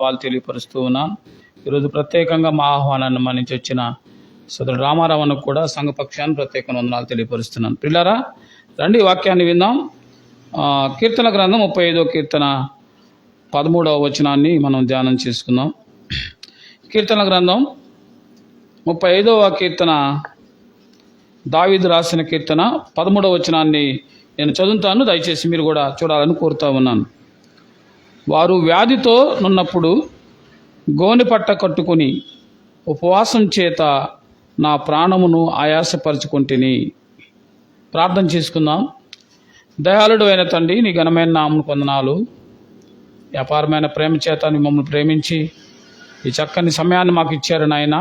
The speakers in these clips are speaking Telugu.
వాళ్ళు తెలియపరుస్తూ ఉన్నాను. ఈరోజు ప్రత్యేకంగా మా ఆహ్వానాన్ని మన్నించి వచ్చిన సోదరుడు రామారావుకు కూడా సంఘపక్షాన్ని ప్రత్యేక వందనాలు తెలియపరుస్తున్నాను. పిల్లరా, రండి వాక్యాన్ని విందాం. కీర్తన గ్రంథం 35వ కీర్తన 13వ వచనాన్ని మనం ధ్యానం చేసుకుందాం. కీర్తన గ్రంథం 35వ కీర్తన దావీదు రాసిన కీర్తన 13వ వచనాన్ని నేను చదువుతాను. దయచేసి మీరు కూడా చూడాలని కోరుతా ఉన్నాను. వారు వ్యాధితో నున్నప్పుడు గోనె పట్ట కట్టుకుని ఉపవాసం చేత నా ప్రాణమును ఆయాసపరుచుకుంటుని. ప్రార్థన చేసుకుందాం. దయాళుడు అయిన తండ్రి, నీ ఘనమైన నామమును వందనాలు. వ్యాపారమైన ప్రేమ చేత మమ్మల్ని ప్రేమించి ఈ చక్కని సమయాన్ని మాకు ఇచ్చారు నాయన.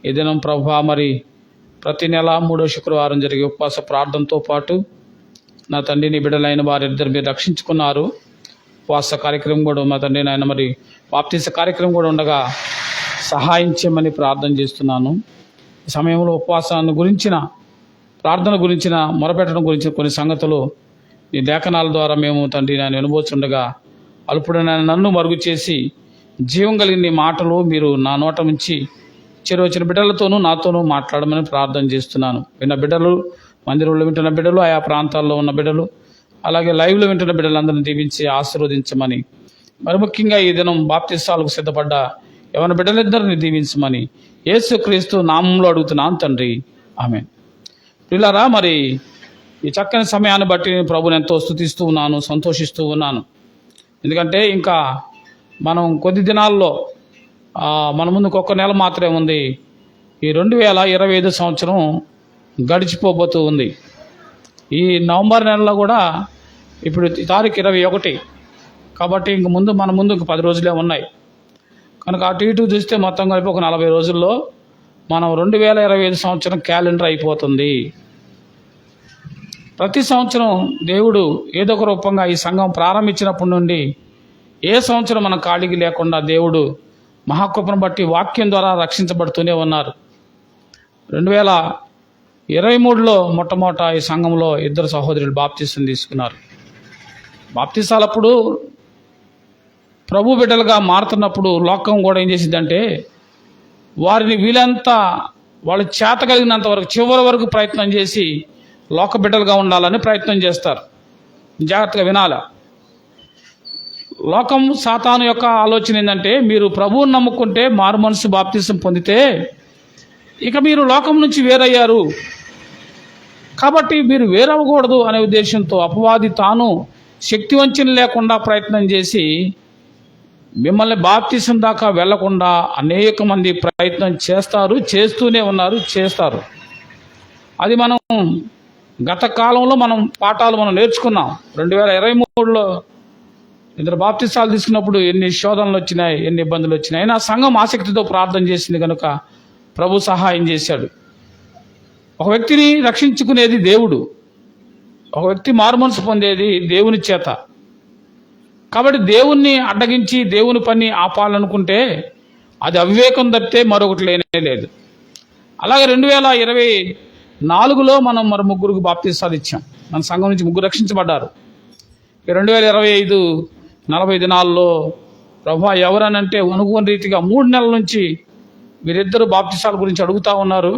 ఈ దినం ప్రభువా, మరి ప్రతి నెల 3వ శుక్రవారం జరిగే ఉపవాస ప్రార్థనతో పాటు నా తండ్రి, నీ బిడ్డలైన వారిద్దరు మీరు రక్షించుకున్నారు. ఉపవాస కార్యక్రమం కూడా మా తండ్రి నాయన, మరి బాప్తీస కార్యక్రమం కూడా ఉండగా సహాయం చేయమని ప్రార్థన చేస్తున్నాను. ఈ సమయంలో ఉపవాసాన్ని గురించిన, ప్రార్థన గురించిన, మొరపెట్టడం గురించిన కొన్ని సంగతులు ఈ లేఖనాల ద్వారా మేము తండ్రి నేను అనుభవిస్తుండగా అల్పుడైన నన్ను మరుగు చేసి జీవం కలిగిన నీ మాటలు మీరు నా నోట నుంచి వచ్చిన బిడ్డలతోనూ నాతోనూ మాట్లాడమని ప్రార్థన చేస్తున్నాను. విన్న బిడ్డలు, మందిరంలో వింటున్న బిడ్డలు, ఆయా ప్రాంతాల్లో ఉన్న బిడ్డలు, అలాగే లైవ్లో వింటున్న బిడ్డలందరినీ దీవించి ఆశీర్వదించమని, మరి ముఖ్యంగా ఈ దినం బాప్తిసాలకు సిద్ధపడ్డ ఎవరి బిడ్డలిద్దరిని దీవించమని యేసుక్రీస్తు నామంలో అడుగుతున్నాను తండ్రి, ఆమేన్. పిల్లరా, మరి ఈ చక్కని సమయాన్ని బట్టి ప్రభుని ఎంతో స్తుతిస్తూ ఉన్నాను, సంతోషిస్తూ ఉన్నాను. ఎందుకంటే ఇంకా మనం కొద్ది దినాల్లో మన ముందుకు ఒక్క నెల మాత్రమే ఉంది. ఈ 2025 సంవత్సరం గడిచిపోబోతూ ఉంది. ఈ నవంబర్ నెలలో కూడా ఇప్పుడు తారీఖు 21 కాబట్టి ఇంక మన ముందు 10 రోజులే ఉన్నాయి. కనుక అటు ఇటు చూస్తే మొత్తం కలిపి ఒక 40 రోజుల్లో మనం 2025 సంవత్సరం క్యాలెండర్ అయిపోతుంది. ప్రతి సంవత్సరం దేవుడు ఏదో ఒక రూపంగా ఈ సంఘం ప్రారంభించినప్పటి నుండి ఏ సంవత్సరం మనం ఖాళీకి లేకుండా దేవుడు మహాకృపను బట్టి వాక్యం ద్వారా రక్షించబడుతూనే ఉన్నారు. 2023లో మొట్టమొదట ఈ సంఘంలో 2 సహోదరులు బాప్తీసం తీసుకున్నారు. బాప్తీసాలప్పుడు ప్రభు బిడ్డలుగా మారుతున్నప్పుడు లోకం కూడా ఏం చేసిందంటే వారిని వీలంతా వాళ్ళు చేత కలిగినంత వరకు చివరి వరకు ప్రయత్నం చేసి లోక బిడ్డలుగా ఉండాలని ప్రయత్నం చేస్తారు. జాగ్రత్తగా వినాల. లోకం సాతాను యొక్క ఆలోచన ఏంటంటే, మీరు ప్రభువుని నమ్ముకుంటే, మారు మనసు బాప్తీసం పొందితే ఇక మీరు లోకం నుంచి వేరయ్యారు కాబట్టి మీరు వేరవ్వకూడదు అనే ఉద్దేశంతో అపవాది తాను శక్తి వంచన లేకుండా ప్రయత్నం చేసి మిమ్మల్ని బాప్తీసం దాకా వెళ్లకుండా అనేక మంది ప్రయత్నం చేస్తారు, చేస్తూనే ఉన్నారు, చేస్తారు. అది మనం గత కాలంలో పాఠాలు మనం నేర్చుకున్నాం. 2023లో 2 బాప్తీసాలు తీసుకున్నప్పుడు ఎన్ని శోధనలు వచ్చినాయి, ఎన్ని ఇబ్బందులు వచ్చినాయి. అయినా సంఘం ఆసక్తితో ప్రార్థన చేసింది కనుక ప్రభు సహాయం చేశాడు. ఒక వ్యక్తిని రక్షించుకునేది దేవుడు, ఒక వ్యక్తి మారుమనసు పొందేది దేవుని చేత. కాబట్టి దేవుణ్ణి అడ్డగించి దేవుని పని ఆపాలనుకుంటే అది అవివేకం తప్పితే మరొకటి లేనే లేదు. అలాగే 2024లో మనం మరి 3 బాప్తీసాలు ఇచ్చాం. మన సంఘం నుంచి 3 రక్షించబడ్డారు. 2025 40 దినాల్లో ప్రభువా ఎవరనంటే అనుకోని రీతిగా 3 నెలల నుంచి వీరిద్దరు బాప్తీసాల గురించి అడుగుతూ ఉన్నారు.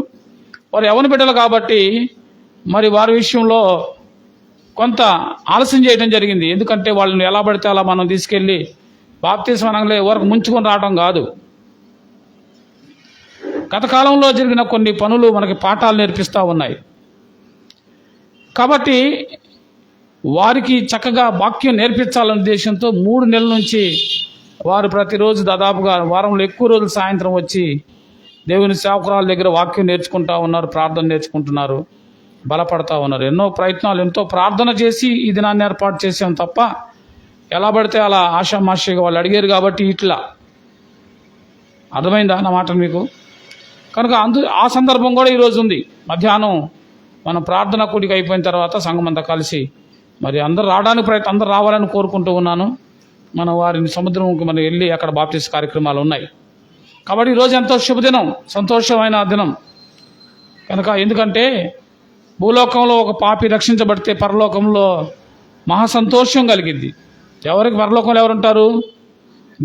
వారు యవ్వన బిడ్డలు కాబట్టి మరి వారి విషయంలో కొంత ఆలస్యం చేయడం జరిగింది. ఎందుకంటే వాళ్ళని ఎలా పడితే అలా మనం తీసుకెళ్ళి బాప్తీసం అనగానే వరకు ముంచుకొని రావడం కాదు. గత కాలంలో జరిగిన కొన్ని పనులు మనకి పాఠాలు నేర్పిస్తూ ఉన్నాయి. కాబట్టి వారికి చక్కగా వాక్యం నేర్పించాలనే ఉద్దేశంతో 3 నెలల నుంచి వారు ప్రతిరోజు దాదాపుగా వారంలో ఎక్కువ రోజులు సాయంత్రం వచ్చి దేవుని సేవకురాల దగ్గర వాక్యం నేర్చుకుంటూ ఉన్నారు, ప్రార్థన నేర్చుకుంటున్నారు, బలపడతా ఉన్నారు. ఎన్నో ప్రయత్నాలు, ఎంతో ప్రార్థన చేసి ఈ దినాన్ని ఏర్పాటు చేసాం తప్ప ఎలా పడితే అలా ఆషామాషిగా వాళ్ళు అడిగారు కాబట్టి ఇట్లా. అర్థమైందా నా మాట మీకు? కనుక ఆ సందర్భం కూడా ఈరోజు ఉంది. మధ్యాహ్నం మనం ప్రార్థన కూడిక అయిపోయిన తర్వాత సంఘం అంతా కలిసి మరి అందరు రావడానికి అందరు రావాలని కోరుకుంటూ ఉన్నాను. మనం వారిని సముద్రంకి మనం వెళ్ళి అక్కడ బాప్తీస కార్యక్రమాలు ఉన్నాయి. కాబట్టి ఈరోజు ఎంతో శుభదినం, సంతోషమైన దినం కనుక. ఎందుకంటే భూలోకంలో ఒక పాపి రక్షించబడితే పరలోకంలో మహా సంతోషం కలిగింది. ఎవరికి పరలోకంలో ఎవరుంటారు?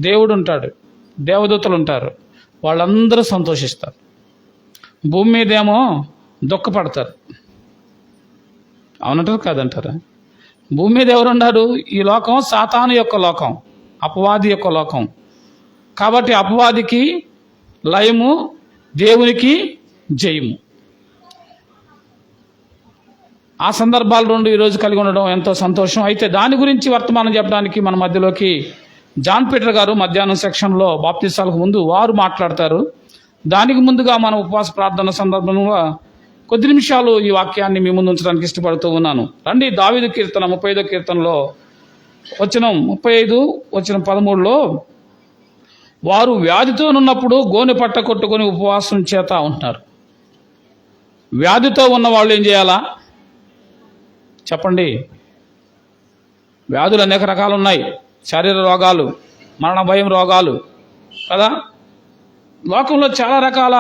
దేవుడు ఉంటాడు, దేవదూతలు ఉంటారు, వాళ్ళందరూ సంతోషిస్తారు. భూమి మీదేమో దుఃఖపడతారు. అవునంటారు కాదంటారా? భూమి మీద ఎవరున్నారు? ఈ లోకం సాతాను యొక్క లోకం, అపవాది యొక్క లోకం. కాబట్టి అపవాదికి లయము, దేవునికి జయము. ఆ సందర్భాలు రెండు ఈరోజు కలిగి ఉండడం ఎంతో సంతోషం. అయితే దాని గురించి వర్తమానం చెప్పడానికి మన మధ్యలోకి జాన్ పీటర్ గారు మధ్యాహ్నం సెక్షన్లో బాప్తిసాలకు ముందు వారు మాట్లాడతారు. దానికి ముందుగా మన ఉపవాస ప్రార్థన సందర్భంలో కొద్ది నిమిషాలు ఈ వాక్యాన్ని మీ ముందు ఉంచడానికి ఇష్టపడుతూ ఉన్నాను. రండి, దావీదు కీర్తన 35వ కీర్తనలో వచనం 35 వచనం 13లో, వారు వ్యాధితో ఉన్నప్పుడు గోనె పట్ట కొట్టుకొని ఉపవాసం చేత ఉంటున్నారు. వ్యాధితో ఉన్న వాళ్ళు ఏం చేయాలా చెప్పండి? వ్యాధులు అనేక రకాలు ఉన్నాయి. శరీర రోగాలు, మరణ భయం రోగాలు కదా. లోకంలో చాలా రకాల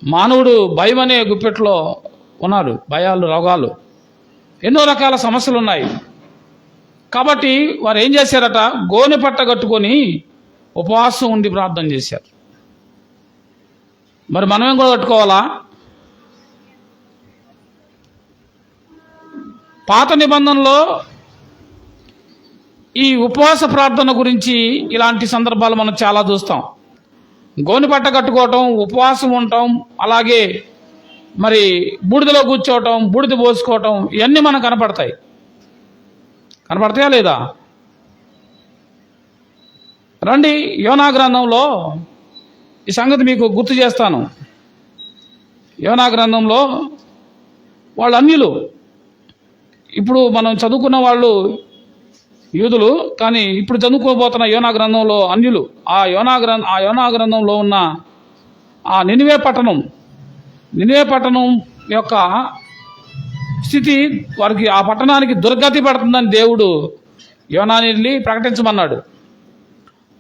మానవుడు భయం అనే గుప్పెట్లో ఉన్నాడు. భయాలు, రోగాలు, ఎన్నో రకాల సమస్యలు ఉన్నాయి. కాబట్టి వారు ఏం చేశారట? గోనె పట్ట కట్టుకొని ఉపవాసం ఉండి ప్రార్థన చేశారు. మరి మనమేం కూడా కట్టుకోవాలా? పాత నిబంధనలో ఈ ఉపవాస ప్రార్థన గురించి ఇలాంటి సందర్భాలు మనం చాలా చూస్తాం. గోనె పట్ట కట్టుకోవటం, ఉపవాసం ఉండటం, అలాగే మరి బూడిదలో కూర్చోవటం, బూడిద పోసుకోవటం, ఇవన్నీ మనకు కనపడతాయా లేదా? రండి, యోనా గ్రంథంలో ఈ సంగతి మీకు గుర్తు చేస్తాను. యోనా గ్రంథంలో వాళ్ళు అన్యులు. ఇప్పుడు మనం చదువుకున్న వాళ్ళు యూదులు, కానీ ఇప్పుడు చదువుకోబోతున్న యోనా గ్రంథంలో అన్యులు. ఆ యోనా గ్రంథంలో ఉన్న ఆ నినివే పట్టణం యొక్క స్థితి, వారికి ఆ పట్టణానికి దుర్గతి పడుతుందని దేవుడు యోనాని వెళ్ళి ప్రకటించమన్నాడు.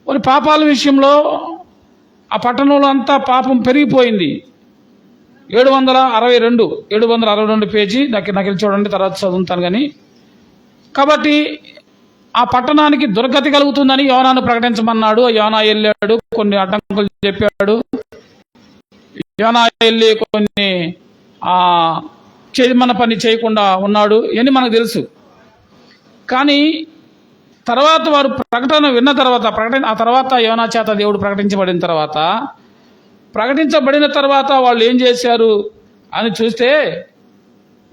వారి పాపాల విషయంలో ఆ పట్టణంలో అంతా పాపం పెరిగిపోయింది. 762 పేజీ నాకు చూడండి, తర్వాత చదువుతాను కానీ. కాబట్టి ఆ పట్టణానికి దుర్గతి కలుగుతుందని యోనాను ప్రకటించమన్నాడు. యోనా వెళ్ళాడు, కొన్ని అడ్డంకులు చెప్పాడు. యోనా వెళ్ళి కొన్ని మన పని చేయకుండా ఉన్నాడు. ఇవన్నీ మనకు తెలుసు. కానీ తర్వాత వారు ప్రకటన విన్న తర్వాత, ఆ తర్వాత యోనా చేత దేవుడు ప్రకటించబడిన తర్వాత వాళ్ళు ఏం చేశారు అని చూస్తే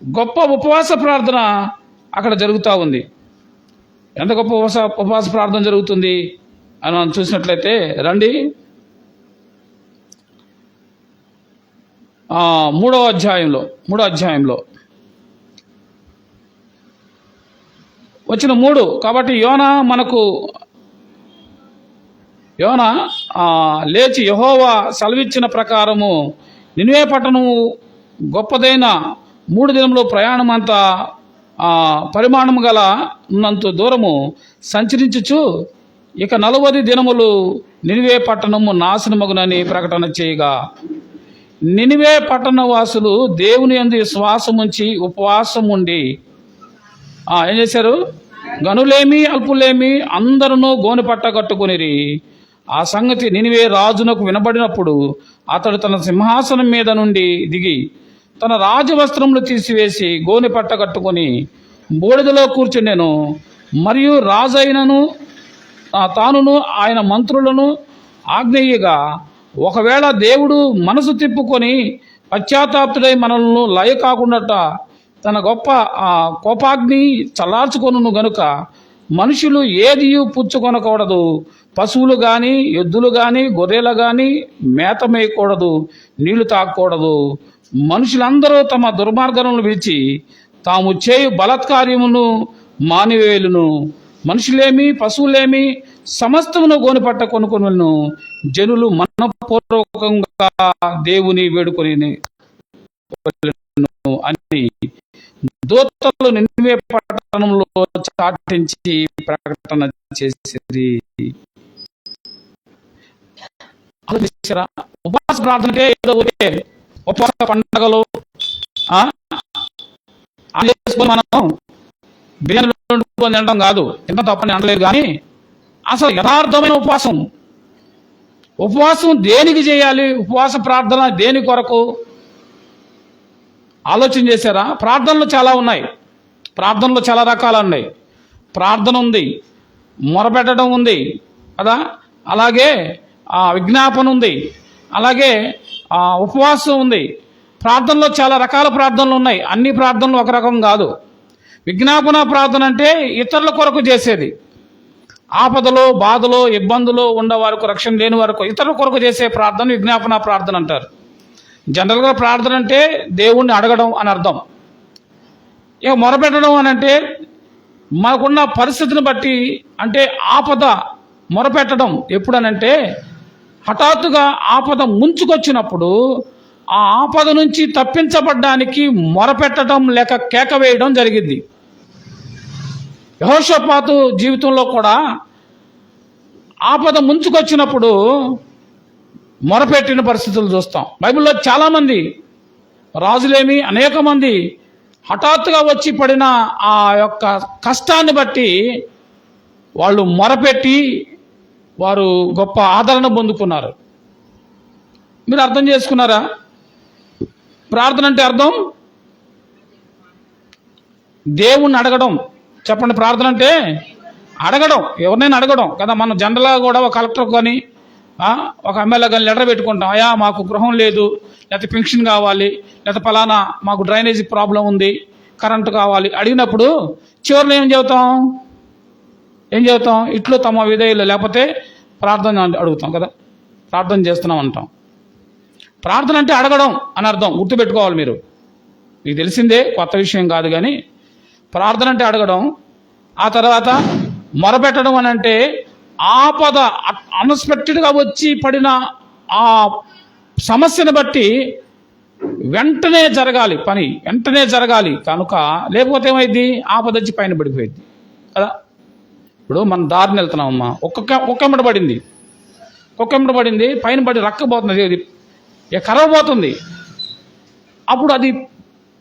గొప్ప ఉపవాస ప్రార్థన అక్కడ జరుగుతూ ఉంది. ఎంత గొప్ప ఉపవాస ప్రార్థన జరుగుతుంది అని మనం చూసినట్లయితే రండి, 3వ అధ్యాయంలో వచ్చిన 3. కాబట్టి యోనా లేచి యెహోవా సెలవిచ్చిన ప్రకారము నినివే పట్టణము గొప్పదైన 3 దినముల ప్రయాణమంతా పరిమాణము గల ఉన్నంత దూరము సంచరించుచు ఇక 40 దినములు నినివే పట్టణము నాశనమగునని ప్రకటన చేయగా, నినివే పట్టణ వాసులు దేవుని యందు విశ్వాసముంచి ఉపవాసం ఉండి ఏం చేశారు? గనులేమి అల్పులేమి అందరూ గోనె పట్ట కట్టుకొనిరి. ఆ సంగతి నినివే రాజునకు వినబడినప్పుడు అతడు తన సింహాసనం మీద నుండి దిగి తన రాజవస్త్రములు తీసివేసి గోనె పట్ట కట్టుకొని బూడిదలో కూర్చుండెను. మరియు రాజైనను తానును ఆయన మంత్రులను ఆజ్ఞేయగా, ఒకవేళ దేవుడు మనసు తిప్పుకొని పశ్చాత్తాపుడై మనలను లయ కాకుండాట తన గొప్ప కోపాగ్ని చల్లార్చుకొనును గనుక మనుషులు ఏదియు పుచ్చుకొనకూడదు. పశువులు కానీ, ఎద్దులు కానీ, గొర్రెలు కానీ మేత మేయకూడదు, నీళ్లు తాగకూడదు. మనుషులందరూ తమ దుర్మార్గములను విడిచి తాము చేయు బలాత్కార్యమును మానివేలును. మనుషులేమి పశువులేమి సమస్తమును గోనెపట్ట కొనుకొనును. జనులు మనపూర్వకంగా దేవుని వేడుకొని అని దూతలు నినివే పట్టణంలో చాటించి ప్రకటన చేసేది. ఉపవాస ప్రార్థనకే ఏదో ఉపవాస పండగలు మనం బిర్యానీ తినడం కాదు, తినడం తప్పని అనలేదు. కానీ అసలు యథార్థమైన ఉపవాసం దేనికి చేయాలి? ఉపవాస ప్రార్థన దేని కొరకు ఆలోచన చేశారా? ప్రార్థనలు చాలా ఉన్నాయి, ప్రార్థనలు చాలా రకాలు ఉన్నాయి. ప్రార్థన ఉంది, మొరపెట్టడం ఉంది కదా, అలాగే విజ్ఞాపన ఉంది, అలాగే ఉపవాసం ఉంది. ప్రార్థనలో చాలా రకాల ప్రార్థనలు ఉన్నాయి. అన్ని ప్రార్థనలు ఒక రకం కాదు. విజ్ఞాపన ప్రార్థన అంటే ఇతరుల కొరకు చేసేది. ఆపదలో, బాధలో, ఇబ్బందులు ఉన్నవారికి, రక్షణ లేని వారికి ఇతరుల కొరకు చేసే ప్రార్థన విజ్ఞాపన ప్రార్థన అంటారు. జనరల్గా ప్రార్థన అంటే దేవుణ్ణి అడగడం అని అర్థం. ఇక మొరపెట్టడం అని అంటే మనకున్న పరిస్థితిని బట్టి, అంటే ఆపద మొరపెట్టడం ఎప్పుడనంటే హఠాత్తుగా ఆపద ముంచుకొచ్చినప్పుడు ఆ ఆపద నుంచి తప్పించబడ్డానికి మొరపెట్టడం లేక కేక వేయడం జరిగింది. యెహోషాపాతు జీవితంలో కూడా ఆపద ముంచుకొచ్చినప్పుడు మొరపెట్టిన పరిస్థితులు చూస్తాం. బైబిల్లో చాలామంది రాజులేమి అనేక మంది హఠాత్తుగా వచ్చి పడిన ఆ యొక్క కష్టాన్ని బట్టి వాళ్ళు మొరపెట్టి వారు గొప్ప ఆదరణ పొందుకున్నారు. మీరు అర్థం చేసుకున్నారా? ప్రార్థన అంటే అర్థం దేవుణ్ణి అడగడం. చెప్పండి, ప్రార్థన అంటే అడగడం, ఎవరినైనా అడగడం కదా. మనం జనరల్గా కూడా ఒక కలెక్టర్ కానీ ఒక ఎమ్మెల్యే కానీ లెటర్ పెట్టుకుంటాం, అయ్యా మాకు గృహం లేదు, లేకపోతే పెన్షన్ కావాలి, లేకపోతే ఫలానా మాకు డ్రైనేజీ ప్రాబ్లం ఉంది, కరెంటు కావాలి అడిగినప్పుడు చివరిలో ఏం చెబుతాం? ఇట్లు తమ విధేయులు, లేకపోతే ప్రార్థన అడుగుతాం కదా, ప్రార్థన చేస్తున్నాం అంటాం. ప్రార్థన అంటే అడగడం అని అర్థం, గుర్తుపెట్టుకోవాలి మీరు. మీకు తెలిసిందే, కొత్త విషయం కాదు. కానీ ప్రార్థన అంటే అడగడం. ఆ తర్వాత మొరపెట్టడం అని అంటే ఆపద అన్ఎక్స్పెక్టెడ్గా వచ్చి పడిన ఆ సమస్యను బట్టి వెంటనే జరగాలి, పని వెంటనే జరగాలి కనుక, లేకపోతే ఏమైంది? ఆపద వచ్చి పైన పడిపోయింది కదా. ఇప్పుడు మనం దారిని వెళ్తున్నామమ్మా, ఒక్కెమ్మట పడింది, పైన పడి రక్కపోతుంది, అది ఇక కరవబోతుంది. అప్పుడు అది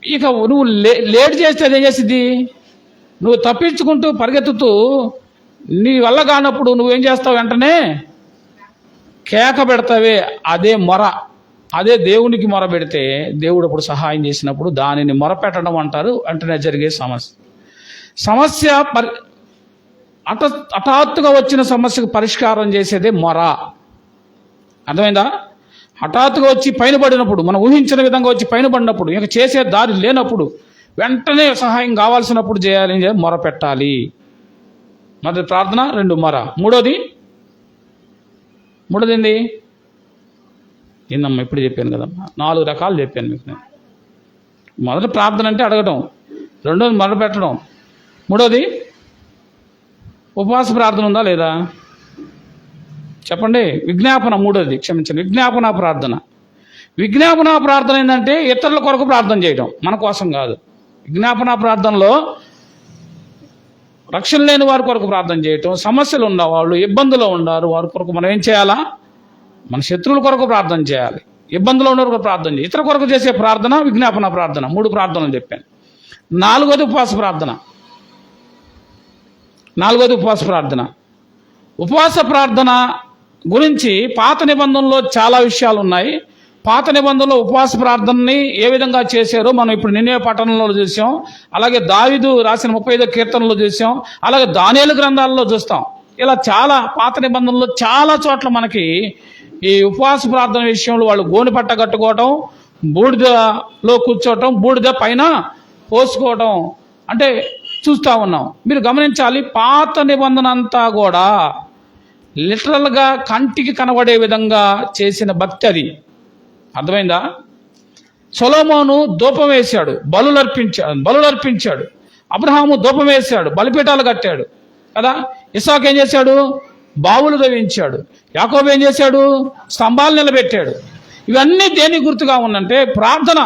ఇక నువ్వు లేట్ చేస్తే అది ఏం చేసిద్ది? నువ్వు తప్పించుకుంటూ పరిగెత్తుతూ నీ వల్ల కానప్పుడు నువ్వేం చేస్తావు? వెంటనే కేక పెడతావే, అదే మొర. అదే దేవునికి మొర పెడితే దేవుడు అప్పుడు సహాయం చేసినప్పుడు దానిని మొర పెట్టడం అంటారు. వెంటనే జరిగే సమస్య హఠాత్తుగా వచ్చిన సమస్యకు పరిష్కారం చేసేదే మొర. అర్థమైందా? హఠాత్తుగా వచ్చి పైన పడినప్పుడు, మనం ఊహించిన విధంగా వచ్చి పైన పడినప్పుడు, ఇక చేసే దారి లేనప్పుడు, వెంటనే సహాయం కావాల్సినప్పుడు చేయాలి, మొర పెట్టాలి. మొదటి ప్రార్థన, రెండు మొర. మూడోది ఏంది? ఏందమ్మా ఇప్పుడు చెప్పాను కదమ్మా, 4 రకాలు చెప్పాను మీకు నేను. మొదటి ప్రార్థన అంటే అడగడం, రెండోది మొర పెట్టడం, మూడోది ఉపవాస ప్రార్థన ఉందా లేదా చెప్పండి. విజ్ఞాపన, మూడోది క్షమించండి, విజ్ఞాపన ప్రార్థన. విజ్ఞాపన ప్రార్థన ఏంటంటే ఇతరుల కొరకు ప్రార్థన చేయడం, మన కోసం కాదు. విజ్ఞాపన ప్రార్థనలో రక్షణ లేని వారి కొరకు ప్రార్థన చేయటం, సమస్యలు ఉన్నవాళ్ళు, ఇబ్బందులో ఉన్నారు వారి కొరకు మనం ఏం చేయాలా? మన శత్రువుల కొరకు ప్రార్థన చేయాలి, ఇబ్బందులో ఉన్న కొరకు ప్రార్థన చేయాలి. ఇతర కొరకు చేసే ప్రార్థన విజ్ఞాపన ప్రార్థన. 3 ప్రార్థనలు చెప్పాను. నాలుగోది ఉపవాస ప్రార్థన. ఉపవాస ప్రార్థన గురించి పాత నిబంధనలో చాలా విషయాలు ఉన్నాయి. పాత నిబంధనలో ఉపవాస ప్రార్థనని ఏ విధంగా చేశారో మనం ఇప్పుడు నిన్నెవె పట్టణంలో చూసాం, అలాగే దావీదు రాసిన 35వ కీర్తనలో చూసాం, అలాగే దానియేలు గ్రంథాలలో చూస్తాం. ఇలా చాలా పాత నిబంధనలో చాలా చోట్ల మనకి ఈ ఉపవాస ప్రార్థన విషయంలో వాళ్ళు గోనె పట్ట కట్టుకోవటం, బూడిదలో కూర్చోవటం, బూడిద పైన పోసుకోవటం అంటే చూస్తూ ఉన్నాం. మీరు గమనించాలి, పాత నిబంధన అంతా కూడా లిటరల్గా కంటికి కనబడే విధంగా చేసిన భక్తి అది. అర్థమైందా? సొలొమోను ధూపం వేశాడు, బలులర్పించాడు. అబ్రహాము ధూపం వేశాడు, బలిపీఠాలు కట్టాడు కదా. ఇస్సాకు ఏం చేశాడు? బావులు తవ్వించాడు. యాకోబు ఏం చేశాడు? స్తంభాలు నిలబెట్టాడు. ఇవన్నీ దేని గుర్తుగా ఉందంటే ప్రార్థన.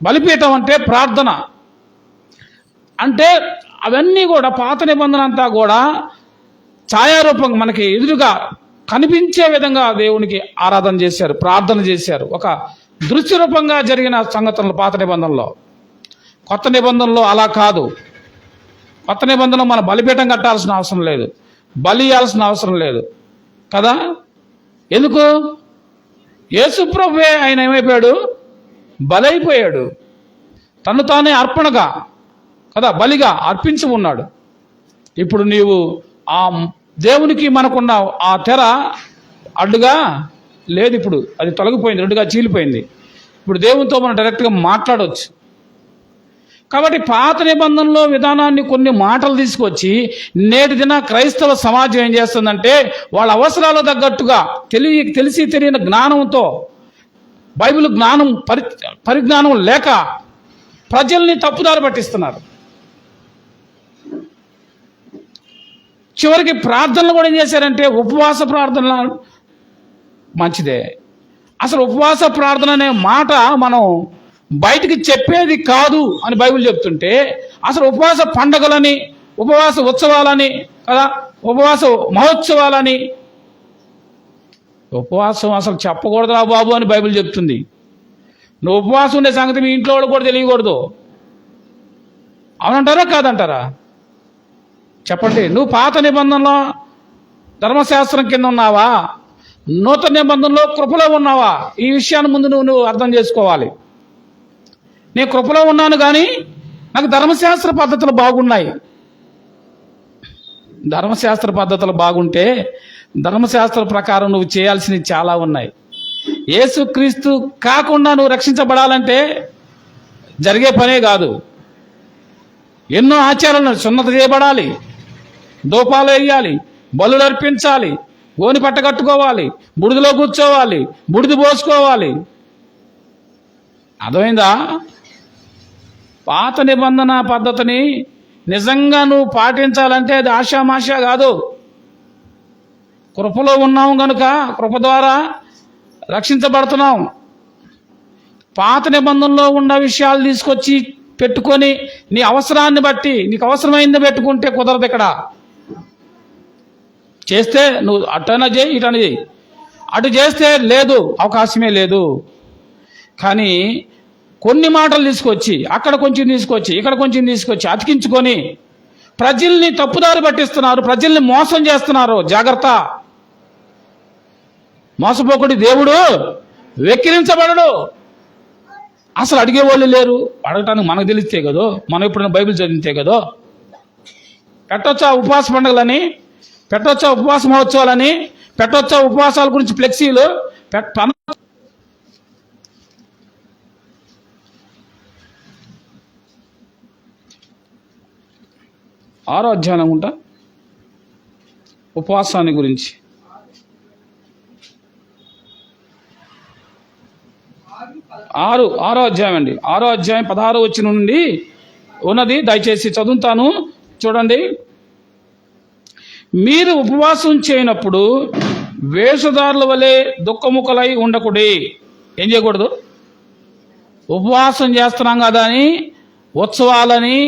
బలిపీఠం అంటే ప్రార్థన. అంటే అవన్నీ కూడా పాత నిబంధన అంతా కూడా ఛాయారూపంగా మనకి ఎదురుగా కనిపించే విధంగా దేవునికి ఆరాధన చేశారు, ప్రార్థన చేశారు. ఒక దృశ్య రూపంగా జరిగిన సంగతులు పాత నిబంధనలో. కొత్త నిబంధనలో అలా కాదు. కొత్త నిబంధనలో మన బలిపీఠం కట్టాల్సిన అవసరం లేదు. బలి ఇవ్వాల్సిన అవసరం లేదు కదా. ఎందుకు? యేసు ప్రభువే ఆయన ఏమైపోయాడు? బలైపోయాడు. తను తానే అర్పణగా కదా, బలిగా అర్పించి ఉన్నాడు. ఇప్పుడు నీవు ఆ దేవునికి మనకున్న ఆ తెర అడ్డుగా లేదు, ఇప్పుడు అది తొలగిపోయింది, రెండుగా చీలిపోయింది. ఇప్పుడు దేవునితో మనం డైరెక్ట్గా మాట్లాడవచ్చు. కాబట్టి పాత నిబంధనలో విధానాన్ని కొన్ని మాటలు తీసుకొచ్చి నేటి దిన క్రైస్తవ సమాజం ఏం చేస్తుందంటే వాళ్ళ అవసరాలకు తగ్గట్టుగా తెలిసి తెలియని జ్ఞానంతో, బైబిల్ జ్ఞానం పరిజ్ఞానం లేక ప్రజల్ని తప్పుదారి పట్టిస్తున్నారు. చివరికి ప్రార్థనలు కూడా ఏం చేశారంటే ఉపవాస ప్రార్థన మంచిదే. అసలు ఉపవాస ప్రార్థన అనే మాట మనం బయటికి చెప్పేది కాదు అని బైబిల్ చెప్తుంటే, అసలు ఉపవాస పండగలని, ఉపవాస ఉత్సవాలని కదా, ఉపవాస మహోత్సవాలని, ఉపవాసం అసలు చెప్పకూడదురా బాబు అని బైబిల్ చెప్తుంది. నువ్వు ఉపవాసం ఉండే సంగతి మీ ఇంట్లో వాళ్ళు కూడా తెలియకూడదు. అవునంటారా కాదంటారా? చెప్పండి. నువ్వు పాత నిబంధనలో ధర్మశాస్త్రం కింద ఉన్నావా, నూతన నిబంధనలో కృపలో ఉన్నావా? ఈ విషయాన్ని ముందు నువ్వు అర్థం చేసుకోవాలి. నేను కృపలో ఉన్నాను కానీ నాకు ధర్మశాస్త్ర పద్ధతులు బాగున్నాయి. ధర్మశాస్త్ర పద్ధతులు బాగుంటే ధర్మశాస్త్ర ప్రకారం నువ్వు చేయాల్సినవి చాలా ఉన్నాయి. యేసుక్రీస్తు కాకుండా నువ్వు రక్షించబడాలంటే జరిగే పనే కాదు. ఎన్నో ఆచారాలను సున్నత చేయబడాలి, దూపాలు వేయాలి, బలులు అర్పించాలి, గోని పట్ట కట్టుకోవాలి, బుడిదలో కూర్చోవాలి, బుడిది పోసుకోవాలి. అర్థమైందా? పాత నిబంధన పద్ధతిని నిజంగా నువ్వు పాటించాలంటే అది ఆషామాషా కాదు. కృపలో ఉన్నాం కనుక కృప ద్వారా రక్షించబడుతున్నాం. పాత నిబంధనలో ఉన్న విషయాలు తీసుకొచ్చి పెట్టుకొని నీ అవసరాన్ని బట్టి నీకు అవసరమైంది పెట్టుకుంటే కుదరదు. ఇక్కడ చేస్తే నువ్వు అటైనా చేయి, ఇటైనా చేయి. అటు చేస్తే లేదు, అవకాశమే లేదు. కానీ కొన్ని మాటలు తీసుకొచ్చి అక్కడ కొంచెం తీసుకొచ్చి ఇక్కడ కొంచెం తీసుకొచ్చి అతికించుకొని ప్రజల్ని తప్పుదారి పట్టిస్తున్నారు, ప్రజల్ని మోసం చేస్తున్నారు. జాగ్రత్త. మోసపోకుడి దేవుడు వెక్కిరించబడడు. అసలు అడిగేవాళ్ళు లేరు. అడగటానికి మనకు తెలిస్తే కదో, మనం ఎప్పుడైనా బైబిల్ చదివితే కదో. పెట్టొచ్చా ఉపవాస పండుగలని, పెట్టొచ్చా ఉపవాస మహోత్సవాలని, పెట్టొచ్చా ఉపవాసాల గురించి ఫ్లెక్సీలు ఆరో అధ్యాయం అనుకుంటా ఉపవాసాన్ని గురించి. ఆరో అధ్యాయం అండి. 6వ అధ్యాయం 16వ వచనం నుండి ఉన్నది, దయచేసి చదువుతాను చూడండి. మీరు ఉపవాసం చేయనప్పుడు వేషధారుల వలె దుఃఖముఖలై ఉండకుడి. ఏం చేయకూడదు? ఉపవాసం చేస్తున్నాం కదా అని ఉత్సవాలని,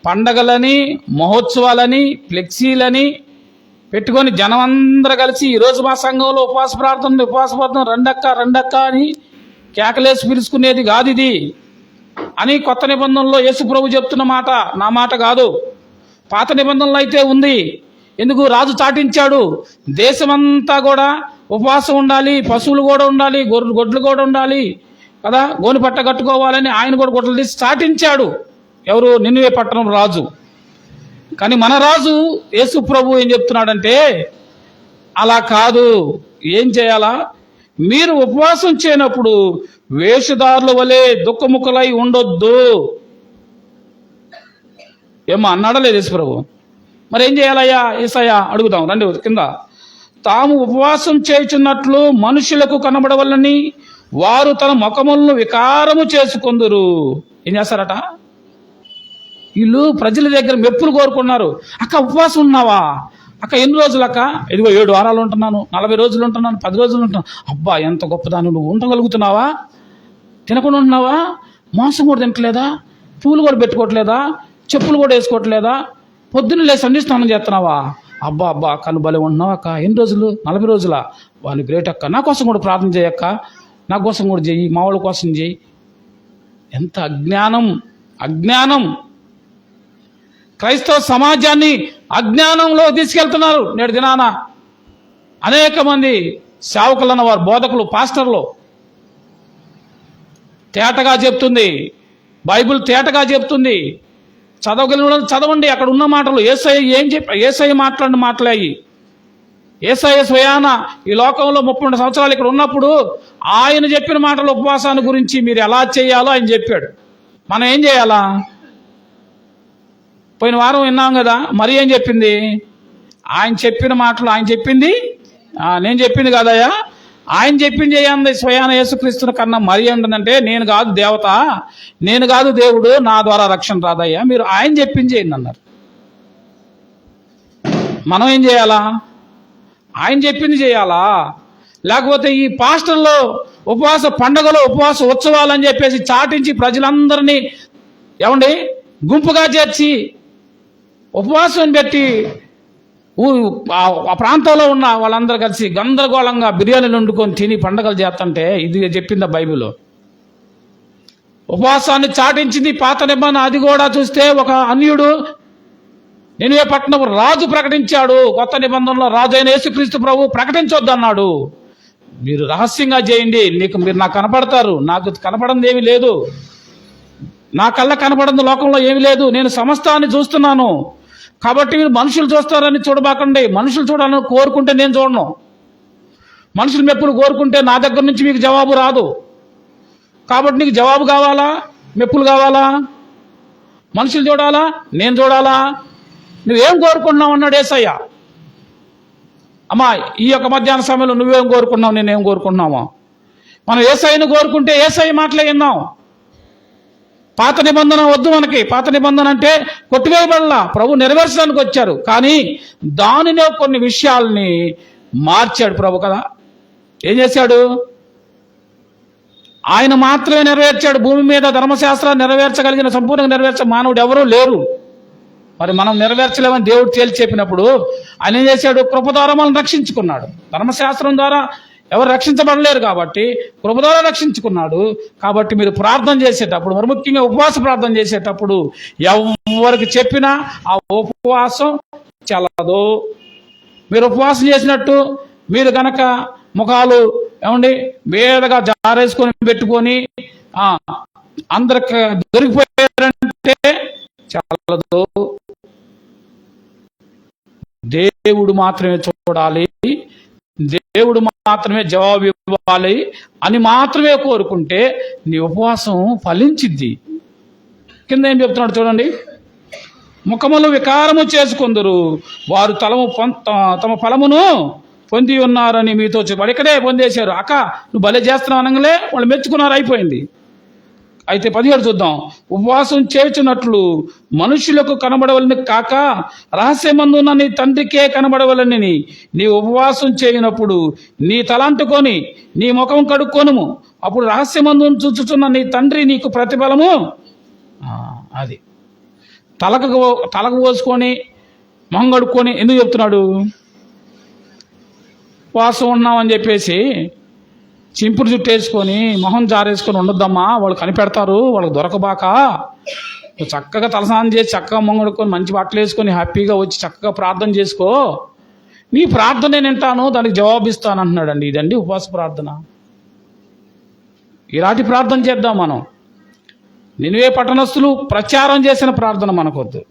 పండగలని, మహోత్సవాలని, ఫ్లెక్సీలని పెట్టుకొని జనం అందరూ కలిసి ఈరోజు మా సంఘంలో ఉపవాస ప్రార్థన రెండక్క అని కేకలేసి పిలుచుకునేది కాదు ఇది అని కొత్త నిబంధనలో యేసు ప్రభు చెప్తున్న మాట నా మాట కాదు. పాత నిబంధనలు అయితే ఉంది. ఎందుకు? రాజు చాటించాడు, దేశమంతా కూడా ఉపవాసం ఉండాలి, పశువులు కూడా ఉండాలి, గొడ్లు కూడా ఉండాలి కదా, గోని పట్ట కట్టుకోవాలని ఆయన కూడా గొడ్డలు తీసి చాటించాడు. ఎవరు? నినివే పట్టణం రాజు. కానీ మన రాజు యేసు ప్రభు ఏం చెప్తున్నాడంటే అలా కాదు. ఏం చేయాలా? మీరు ఉపవాసం చేయనప్పుడు వేషధారుల వలె దుఃఖముఖలై ఉండొద్దు. ఏమో అన్నాడా లేదు యేసు ప్రభు? మరి ఏం చేయాలయ్యా యేసయ్యా? అడుగుదాం రండి కింద. తాము ఉపవాసం చేయుచున్నట్లు మనుషులకు కనబడవలని వారు తన ముఖములను వికారము చేసుకొందురు. ఏం చేస్తారట? వీళ్ళు ప్రజల దగ్గర మెప్పులు కోరుకున్నారు. అక్క ఉపవాసం ఉన్నావా? అక్క ఎన్ని రోజులు అక్క? ఇదిగో 7 వారాలు ఉంటున్నాను, 40 రోజులు ఉంటున్నాను, 10 రోజులు ఉంటున్నాను. అబ్బా ఎంత గొప్పదాను, నువ్వు ఉండగలుగుతున్నావా? తినకుండా ఉంటున్నావా? మాంసం కూడా తినట్లేదా? పూలు కూడా పెట్టుకోవట్లేదా? చెప్పులు కూడా వేసుకోవట్లేదా? పొద్దున్న లేచి సన్ని స్నానం చేస్తున్నావా? అబ్బా అక్క నువ్వు భలే ఉంటున్నావా అక్క? ఎన్ని రోజులు? 40 రోజులా? వాళ్ళు గ్రేట్ అక్క. నా కోసం కూడా ప్రార్థన చేయక్క, నా కోసం కూడా చెయ్యి, మా వాళ్ళ కోసం చెయ్యి. ఎంత అజ్ఞానం! క్రైస్తవ సమాజాన్ని అజ్ఞానంలో తీసుకెళ్తున్నారు. నేడు దినాన అనేక మంది సేవకులు అన్నవారు, బోధకులు, పాస్టర్లు తేటగా చెప్తుంది, బైబిల్ తేటగా చెప్తుంది. చదవగలిగిన చదవండి, అక్కడ ఉన్న మాటలు. యేసయ్య ఏం యేసయ్య మాట్లాడిన మాటలే అయ్యి. యేసయ్య స్వయాన ఈ లోకంలో 32 సంవత్సరాలు ఇక్కడ ఉన్నప్పుడు ఆయన చెప్పిన మాటలు, ఉపవాసాన్ని గురించి మీరు ఎలా చేయాలో ఆయన చెప్పాడు. మనం ఏం చేయాలా? పోయిన వారం విన్నాం కదా, మరి ఏం చెప్పింది? ఆయన చెప్పిన మాటలు, ఆయన చెప్పింది నేను చెప్పింది కాదయ్యా, ఆయన చెప్పింది చేయండి. స్వయాన యేసుక్రీస్తుని కన్నా మరి ఏంటంటే, నేను కాదు దేవత, నేను కాదు దేవుడు, నా ద్వారా రక్షణ రాదయ్యా, మీరు ఆయన చెప్పింది చేయండి అన్నారు. మనం ఏం చేయాలా? ఆయన చెప్పింది చేయాలా? లేకపోతే ఈ పాస్టర్లో ఉపవాస పండుగలు, ఉపవాస ఉత్సవాలు అని చెప్పేసి చాటించి ప్రజలందరినీ ఏమండి గుంపుగా చేర్చి ఉపవాసం పెట్టి ఆ ప్రాంతంలో ఉన్న వాళ్ళందరూ కలిసి గందరగోళంగా బిర్యానీలు వండుకొని తిని పండగలు చేస్తుంటే ఇది చెప్పిందా బైబిల్లో? ఉపవాసాన్ని చాటించింది పాత నిబంధన. అది కూడా చూస్తే ఒక అన్యుడు నినివే పట్టణం రాజు ప్రకటించాడు. కొత్త నిబంధనలో రాజు అయిన యేసుక్రీస్తు ప్రభు ప్రకటించొద్దు అన్నాడు. మీరు రహస్యంగా చేయండి, మీరు నాకు కనపడతారు, నాకు కనపడింది ఏమీ లేదు, నా కళ్ళ కనపడింది లోకంలో ఏమీ లేదు, నేను సమస్తాన్ని చూస్తున్నాను. కాబట్టి మీరు మనుషులు చూస్తారని చూడబాకండి. మనుషులు చూడాలని కోరుకుంటే నేను చూడను. మనుషులు మెప్పులు కోరుకుంటే నా దగ్గర నుంచి మీకు జవాబు రాదు. కాబట్టి నీకు జవాబు కావాలా, మెప్పులు కావాలా? మనుషులు చూడాలా, నేను చూడాలా? నువ్వేం కోరుకుంటున్నావు అన్నాడు యేసయ్య. అమ్మా, ఈ యొక్క మధ్యాహ్న సమయంలో నువ్వేం కోరుకున్నావు, నేనేం కోరుకుంటున్నామో? మనం యేసయ్యను కోరుకుంటే యేసయ్య మాటలే విన్నాం. పాత నిబంధన వద్దు మనకి. పాత నిబంధన అంటే కొట్టివేయబడలా, ప్రభు నెరవేర్చడానికి వచ్చారు. కానీ దానిలో కొన్ని విషయాల్ని మార్చాడు ప్రభు కదా. ఏం చేశాడు? ఆయన మాత్రమే నెరవేర్చాడు. భూమి మీద ధర్మశాస్త్రాన్ని నెరవేర్చగలిగిన, సంపూర్ణంగా నెరవేర్చే మానవుడు ఎవరూ లేరు. మరి మనం నెరవేర్చలేమని దేవుడు తేల్చి చెప్పినప్పుడు ఆయన ఏం చేశాడు? కృప ద్వారా మనం రక్షించుకున్నాడు. ధర్మశాస్త్రం ద్వారా ఎవరు రక్షించబడలేరు కాబట్టి కృప ద్వారా రక్షించుకున్నాడు. కాబట్టి మీరు ప్రార్థన చేసేటప్పుడు, మరి ముఖ్యంగా ఉపవాస ప్రార్థన చేసేటప్పుడు ఎవరికి చెప్పినా ఆ ఉపవాసం చెల్లదు. మీరు ఉపవాసం చేసినట్టు మీరు గనక ముఖాలు ఏమండి వేదగా జారేసుకొని పెట్టుకొని అందరికి దొరికిపోయారంటే చెల్లదు. దేవుడు మాత్రమే చూడాలి, దేవుడు మాత్రమే జవాబు ఇవ్వాలి అని మాత్రమే కోరుకుంటే నీ ఉపవాసం ఫలించిద్ది. కింద ఏం చెప్తున్నాడు చూడండి. ముఖములు వికారము చేసుకొందురు, వారు తమ ఫలమును పొంది ఉన్నారని మీతో చెప్పాడు. ఇక్కడే పొందేశారు. అక్క నువ్వు భలే చేస్తున్నావు అనగానే వాళ్ళు మెచ్చుకున్నారు, అయిపోయింది. అయితే 17 చూద్దాం. ఉపవాసం చేయుచున్నట్లు మనుషులకు కనబడవలని కాక రహస్యమందున్న నీ తండ్రికే కనబడవలని నీ ఉపవాసం చేయనప్పుడు నీ తలంటుకొని నీ ముఖం కడుక్కొనుము, అప్పుడు రహస్యమందు చూచుచున్న నీ తండ్రి నీకు ప్రతిఫలము. అది తలకు పోసుకొని మొహం కడుక్కొని ఎందుకు చెప్తున్నాడు? ఉపవాసం ఉన్నామని చెప్పేసి చింపురు చుట్టేసుకొని మొహం జారేసుకొని ఉండొద్దమ్మా, వాళ్ళు కనిపెడతారు, వాళ్ళకి దొరకబాక. చక్కగా తలస్నానం చేసి చక్కగా మొంగడుకొని మంచి బట్టలు వేసుకొని హ్యాపీగా వచ్చి చక్కగా ప్రార్థన చేసుకో, నీ ప్రార్థన నేను వింటాను, దానికి జవాబిస్తాను అంటున్నాడండి. ఇదండి ఉపవాస ప్రార్థన. ఇలాంటి ప్రార్థన చేద్దాం మనం. నినివే పట్టణస్థులు ప్రచారం చేసిన ప్రార్థన మనకొద్దు.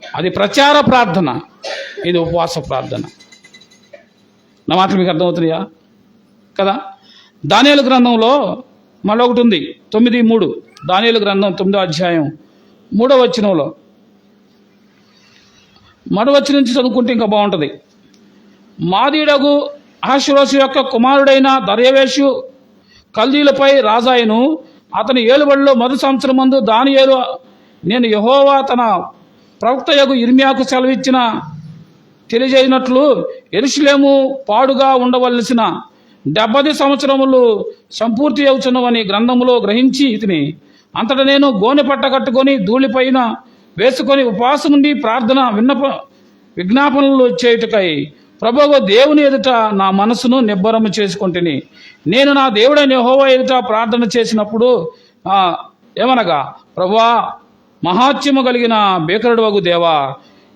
అది ప్రచార ప్రార్థన, ఇది ఉపవాస ప్రార్థన. నా మాటలు మీకు అర్థమవుతున్నాయా కదా? దానియేలు గ్రంథంలో మరొకటి ఉంది, 9:3. దానియేలు గ్రంథం 9వ అధ్యాయం 3వ వచనంలో మరొక నుంచి చదువుకుంటే ఇంకా బాగుంటుంది. మాదీయుడగు అహష్వేరోషు యొక్క కుమారుడైన దర్యావేషు కల్దీయులపై రాజాయను. అతని ఏలుబడిలో మొదటి సంవత్సరం మందు దానియేలు నేను యెహోవా తన ప్రవక్తయగు ఇర్మియాకు సెలవిచ్చిన తెలియజేయనట్లు యెరూషలేము పాడుగా ఉండవలసిన 70 సంవత్సరములు సంపూర్తి అవుతున్నవని గ్రంథములో గ్రహించి ఇతిని. అంతటా నేను గోనె పట్ట కట్టుకొని ధూళిపైన వేసుకొని ఉపవాసం నుండి ప్రార్థన విజ్ఞాపనలు చేయుటకై ప్రభువు దేవుని ఎదుట నా మనసును నిబ్బరము చేసుకుంటుని. నేను నా దేవుడైన యెహోవా ఎదుట ప్రార్థన చేసినప్పుడు ఏమనగా, ప్రభువా మహాత్యము కలిగిన భీకరుడవగు దేవా,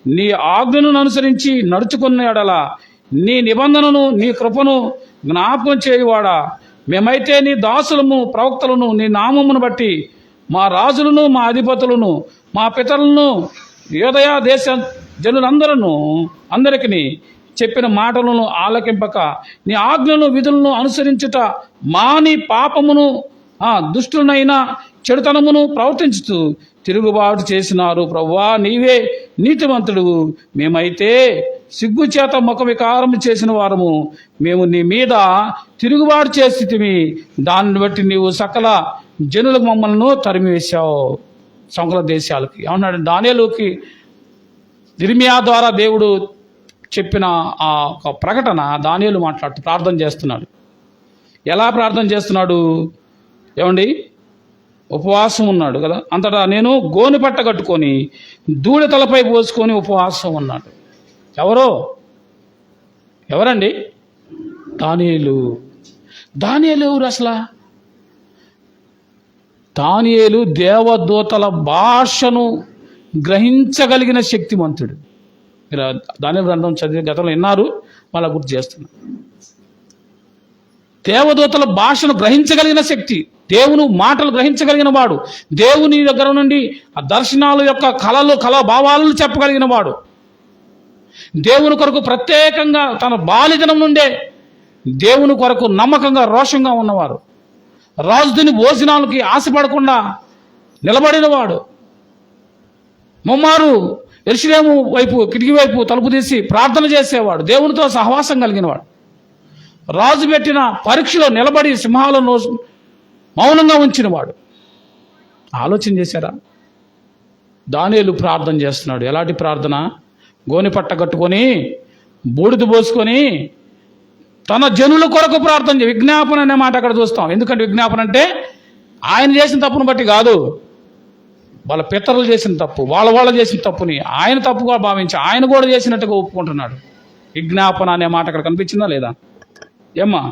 నీ ఆజ్ఞను అనుసరించి నడుచుకున్న ఎడల నీ నిబంధనను నీ కృపను జ్ఞాపకం చేయువాడా, మేమైతే నీ దాసులము ప్రవక్తలను నీ నామమును బట్టి మా రాజులను మా అధిపతులను మా పితరులను యోదయ దేశ అందరికీ చెప్పిన మాటలను ఆలకింపక నీ ఆజ్ఞలను విధులను అనుసరించుట మాని పాపమును దుష్టులనైనా చెడుతనమును ప్రవర్తించుతూ తిరుగుబాటు చేసినారు. ప్రభువా, నీవే నీతిమంతుడు, మేమైతే సిగ్గుచేత ముఖ వికారము చేసిన వారము. మేము నీ మీద తిరుగుబాటు చేసితిమి, దాన్ని బట్టి నీవు సకల జనులకు మమ్మల్ని తరిమివేశావు, సకల దేశాలకి. ఏమన్నాడు? దానియేలుకి ఇర్మియా ద్వారా దేవుడు చెప్పిన ఆ ఒక ప్రకటన దానియేలు మాట్లాడుతూ ప్రార్థన చేస్తున్నాడు. ఎలా ప్రార్థన చేస్తున్నాడు? ఏమండి, ఉపవాసం ఉన్నాడు కదా. అంతటా నేను గోనెపట్ట కట్టుకొని ధూళి తలపై పోసుకొని ఉపవాసం ఉన్నాడు. ఎవరండి? దానియేలు. ఎవరు అసలు? దానియేలు దేవదూతల భాషను గ్రహించగలిగిన శక్తిమంతుడు. మీరు దానియేలు గ్రంథం చదివి గతంలో విన్నారు, వాళ్ళ గుర్తు చేస్తున్నా. దేవదూతల భాషను గ్రహించగలిగిన శక్తి, దేవుని మాటలు గ్రహించగలిగిన వాడు, దేవుని దగ్గర నుండి ఆ దర్శనాల యొక్క కళా భావాలను చెప్పగలిగిన వాడు, దేవుని కొరకు ప్రత్యేకంగా తన బాల్యదినం నుండే దేవుని కొరకు నమ్మకంగా రోషంగా ఉన్నవారు, రాజుని భోజనాలకి ఆశపడకుండా నిలబడినవాడు, ముమ్మారు యెరూషలేము వైపు కిటికీ వైపు తలుపు తీసి ప్రార్థన చేసేవాడు, దేవునితో సహవాసం కలిగినవాడు, రాజు పెట్టిన పరీక్షలో నిలబడి సింహాలను మౌనంగా ఉంచినవాడు. ఆలోచన చేశారా? దానియేలు ప్రార్థన చేస్తున్నాడు. ఎలాంటి ప్రార్థన? గోనెపట్ట కట్టుకొని బూడిద పోసుకొని తన జనుల కొరకు ప్రార్థన విజ్ఞాపన అనే మాట అక్కడ చూస్తాం. ఎందుకంటే విజ్ఞాపన అంటే ఆయన చేసిన తప్పును బట్టి కాదు, వాళ్ళ పితరులు చేసిన తప్పు, వాళ్ళ చేసిన తప్పుని ఆయన తప్పుగా భావించి ఆయన కూడా చేసినట్టుగా ఒప్పుకుంటున్నాడు. విజ్ఞాపన అనే మాట అక్కడ కనిపించిందా లేదా? ఏమ్మా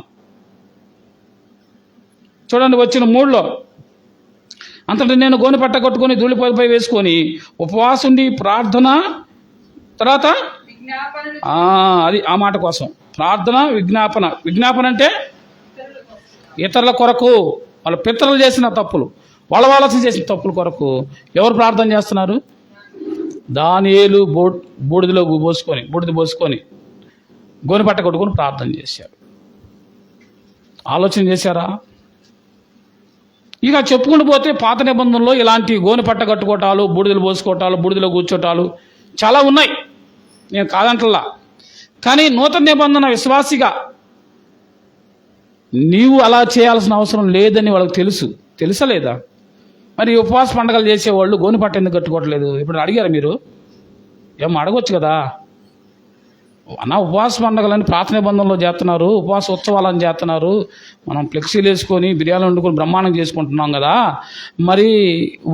చూడండి, వచ్చిన 3లో అంతటా నేను గోనెపట్ట కట్టుకొని ధూళిపై వేసుకొని ఉపవాసుండి ప్రార్థన, తర్వాత అది ఆ మాట కోసం ప్రార్థన, విజ్ఞాపన అంటే ఇతరుల కొరకు, వాళ్ళ పితరులు చేసిన తప్పులు, వాళ్ళ చేసిన తప్పుల కొరకు ఎవరు ప్రార్థన చేస్తున్నారు? దానియేలు బూడిద పోసుకొని గోనెపట్ట కట్టుకొని ప్రార్థన చేశారు. ఆలోచన చేశారా? ఇక చెప్పుకుంటూ పోతే పాత నిబంధనలో ఇలాంటి గోనెపట్ట కట్టుకోవటాలు, బూడిదలు పోసుకోవటాలు, బూడిదలో కూర్చోటాలు చాలా ఉన్నాయి, నేను కాదంటలా. కానీ నూతన నిబంధన విశ్వాసిగా నీవు అలా చేయాల్సిన అవసరం లేదని వాళ్ళకి తెలుసా లేదా? మరి ఉపవాస పండుగలు చేసేవాళ్ళు గోనెపట్ట ఎందుకు కట్టుకోవట్లేదు? ఇప్పుడు అడిగారు మీరు? ఏమో అడగొచ్చు కదా. ఉపవాస పండుగలని పాత నిబంధనలో చేస్తున్నారు, ఉపవాస ఉత్సవాలని చేస్తున్నారు, మనం ఫ్లెక్సీలు వేసుకొని బిర్యానీ వండుకొని బ్రహ్మాండం చేసుకుంటున్నాం కదా. మరి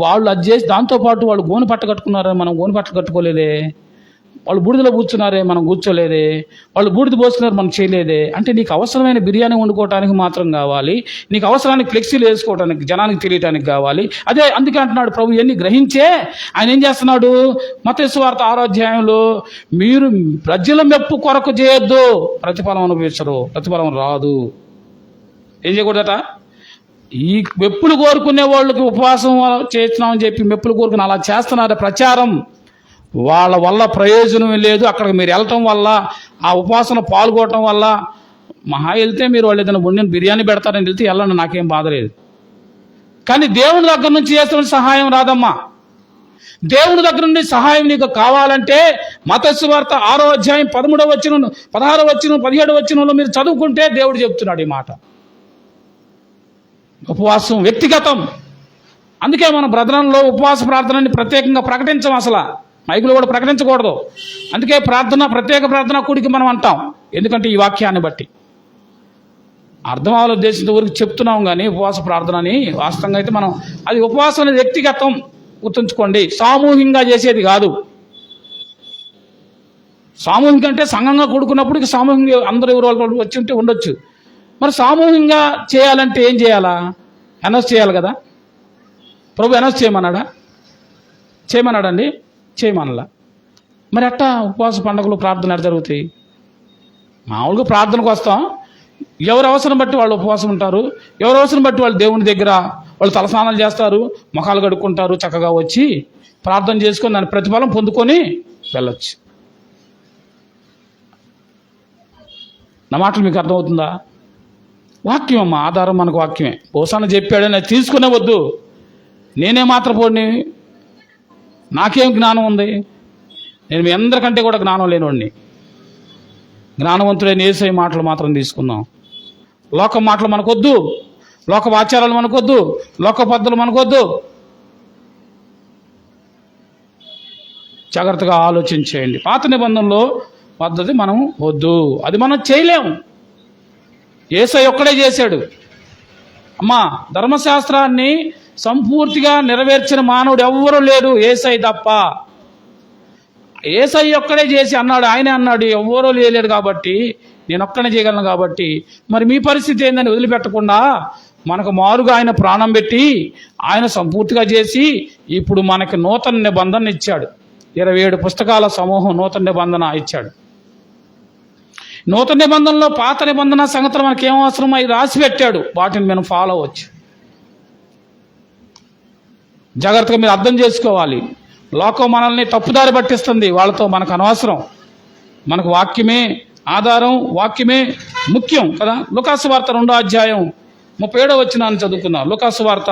వాళ్ళు అది చేసి దాంతోపాటు వాళ్ళు గోనెపట్ట కట్టుకున్నారే, మనం గోనెపట్ట కట్టుకోలేదే. వాళ్ళు బూడిదలో కూర్చున్నారే, మనం కూర్చోలేదే. వాళ్ళు బూడిద పోస్తున్నారు, మనం చేయలేదే. అంటే నీకు అవసరమైన బిర్యానీ వండుకోవటానికి మాత్రం కావాలి, నీకు అవసరానికి ఫ్లెక్సీలు వేసుకోవటానికి, జనానికి తెలియటానికి కావాలి. అందుకే అంటున్నాడు ప్రభు, ఇవన్నీ గ్రహించే ఆయన ఏం చేస్తున్నాడు? మత్తయి సువార్త 6వ అధ్యాయంలో మీరు ప్రజల మెప్పు కొరకు చేయొద్దు, ప్రతిఫలం అనుభవించరు, ప్రతిఫలం రాదు. ఏం చేయకూడదట? ఈ మెప్పులు కోరుకునే వాళ్ళకి ఉపవాసం చేస్తున్నామని చెప్పి మెప్పులు కోరుకుని అలా చేస్తున్నారు ప్రచారం. వాళ్ళ వల్ల ప్రయోజనం లేదు. అక్కడికి మీరు వెళ్ళటం వల్ల, ఆ ఉపాసన పాల్గొనటం వల్ల, మహా వెళ్తే మీరు వాళ్ళు ఏదైనా వండిన బిర్యానీ పెడతారని వెళ్తే వెళ్ళండి, నాకేం బాధ లేదు. కానీ దేవుని దగ్గర నుంచి చేస్తున్న సహాయం రాదమ్మా. దేవుని దగ్గర నుండి సహాయం నీకు కావాలంటే మత్తయి సువార్త 6వ అధ్యాయం 13వ వచనం, 16వ వచనం, 17వ వచనంలో మీరు చదువుకుంటే దేవుడు చెప్తున్నాడు ఈ మాట. ఉపవాసం వ్యక్తిగతం. అందుకే మన బ్రదరంలో ఉపవాస ప్రార్థనని ప్రత్యేకంగా ప్రకటించం, అసలు మైకులు కూడా ప్రకటించకూడదు. అందుకే ప్రత్యేక ప్రార్థన కూడికి మనం అంటాం. ఎందుకంటే ఈ వాక్యాన్ని బట్టి అర్థం అవ్వాలి ఉద్దేశంతో ఊరికి చెప్తున్నాం. కానీ ఉపవాస ప్రార్థన అని వాస్తవంగా అయితే మనం అది ఉపవాసం అనేది వ్యక్తిగతం, గుర్తుంచుకోండి. సామూహికంగా చేసేది కాదు. సామూహికంగా అంటే సంఘంగా కూడుకున్నప్పుడు సామూహికంగా అందరూ ఎవరు వచ్చి ఉంటే ఉండొచ్చు. మరి సామూహికంగా చేయాలంటే ఏం చేయాలా? అనౌన్స్ చేయాలి కదా. ప్రభు అనౌన్స్ చేయమన్నాడా? చేయమన్నాడండి? చేయమనలా. మరి అట్టా ఉపవాస పండుగలు ప్రార్థనలు ఎట్లా జరుగుతాయి? మామూలుగా ప్రార్థనకు వస్తాం, ఎవరు అవసరం బట్టి వాళ్ళు ఉపవాసం ఉంటారు, ఎవరు అవసరం బట్టి వాళ్ళు దేవుని దగ్గర వాళ్ళు తలస్నానాలు చేస్తారు, ముఖాలు కడుక్కుంటారు, చక్కగా వచ్చి ప్రార్థన చేసుకొని దాని ప్రతిఫలం పొందుకొని వెళ్ళొచ్చు. నా మాటలు మీకు అర్థమవుతుందా? వాక్యం అమ్మ, ఆధారం మనకు వాక్యమే. ఓసాన చెప్పాడని అది తీసుకునే వద్దు. నేనే మాత్రపోడిని, నాకేం జ్ఞానం ఉంది? నేను మీ అందరికంటే కూడా జ్ఞానం లేనివాడిని. జ్ఞానవంతుడైన యేసయ్య మాటలు మాత్రం తీసుకుందాం. లోక మాటలు మనకొద్దు, లోక ఆచారాలు మనకొద్దు, లోక పద్ధతులు మనకొద్దు. జాగ్రత్తగా ఆలోచించేయండి. పాత నిబంధనలో పద్ధతి మనం వద్దు, అది మనం చేయలేము. యేసయ్య ఒక్కడే చేశాడు. అమ్మా, ధర్మశాస్త్రాన్ని సంపూర్తిగా నెరవేర్చిన మానవుడు ఎవ్వరూ లేడు, యేసయ్య తప్ప. యేసయ్య ఒక్కడే చేసి అన్నాడు, ఆయనే అన్నాడు ఎవ్వరూ లేలేడు కాబట్టి నేను ఒక్కడే చేయగలను కాబట్టి. మరి మీ పరిస్థితి ఏందని వదిలిపెట్టకుండా మనకు మారుగా ఆయన ప్రాణం పెట్టి ఆయన సంపూర్తిగా చేసి ఇప్పుడు మనకి నూతన నిబంధన ఇచ్చాడు. 27 పుస్తకాల సమూహం నూతన నిబంధన ఇచ్చాడు. నూతన నిబంధనలో పాత నిబంధన సంగతులు మనకి ఏం అవసరం అవి రాసి పెట్టాడు, వాటిని మనం ఫాలో అవ్వచ్చు. జాగ్రత్తగా మీరు అర్థం చేసుకోవాలి. లోకం మనల్ని తప్పుదారి పట్టిస్తుంది, వాళ్ళతో మనకు అనవసరం. మనకు వాక్యమే ఆధారం, వాక్యమే ముఖ్యం కదా. లూకాసు వార్త 2వ అధ్యాయం 37వ వచనాన్ని చదువుకుందాం. లూకాసు వార్త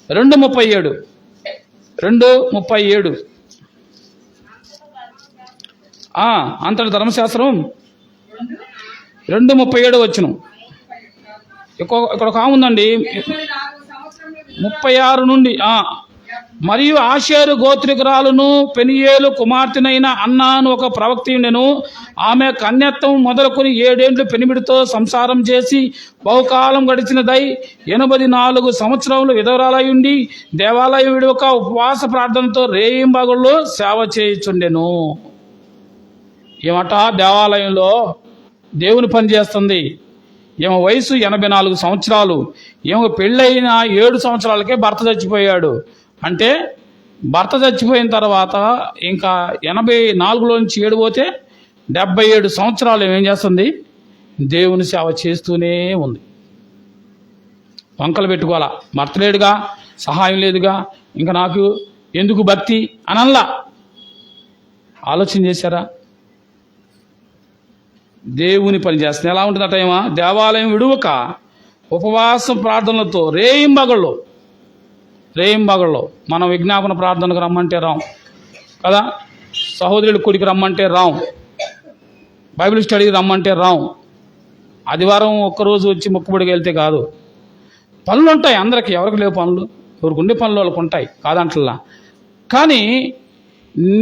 2:37. 2:37. అంతటి ధర్మశాస్త్రం 2:37 వచనం. ఇక్కడ ఒక ఉందండి 36 నుండి. మరియు ఆషేరు గోత్రికురాలును పెనియేలు కుమార్తెనైన అన్నాను ఒక ప్రవక్త ఉండెను. ఆమె కన్యత్వం మొదలుకొని 7 ఏళ్ళు పెనిమిడితో సంసారం చేసి బహుకాలం గడిచినదై 84 సంవత్సరములు విధవరాలై ఉండి దేవాలయం విడవక ఉపవాస ప్రార్థనతో రేయింబగళ్ళు సేవ చేయుచుండెను. ఏమట దేవాలయంలో దేవుని పని చేస్తుంది. ఈమె వయసు 84 సంవత్సరాలు. ఈమె పెళ్ళైన 7 సంవత్సరాలకే భర్త చచ్చిపోయాడు. అంటే భర్త చచ్చిపోయిన తర్వాత ఇంకా 84లో నుంచి 7 పోతే 77 సంవత్సరాలు ఏం చేస్తుంది? దేవుని సేవ చేస్తూనే ఉంది. వంకలు పెట్టుకోవాలా, భర్త లేడుగా, సహాయం లేదుగా, ఇంకా నాకు ఎందుకు భక్తి అనల్లా. ఆలోచన చేశారా? దేవుని పని చేస్తుంది. ఎలా ఉంటుందట ఏమా? దేవాలయం విడువక ఉపవాసం ప్రార్థనలతో రేయింబగళ్ళు. మనం విజ్ఞాపన ప్రార్థనకు రమ్మంటే రాం కదా, సహోదరుల కొడికి రమ్మంటే రాం, బైబిల్ స్టడీకి రమ్మంటే రాం, ఆదివారం ఒక్కరోజు వచ్చి మొక్కుబడికి వెళ్తే కాదు. పనులు ఉంటాయి అందరికీ, ఎవరికి లేవు పనులు, ఎవరికి ఉండే పనులు వాళ్ళకు ఉంటాయి కాదంటల్లా. కానీ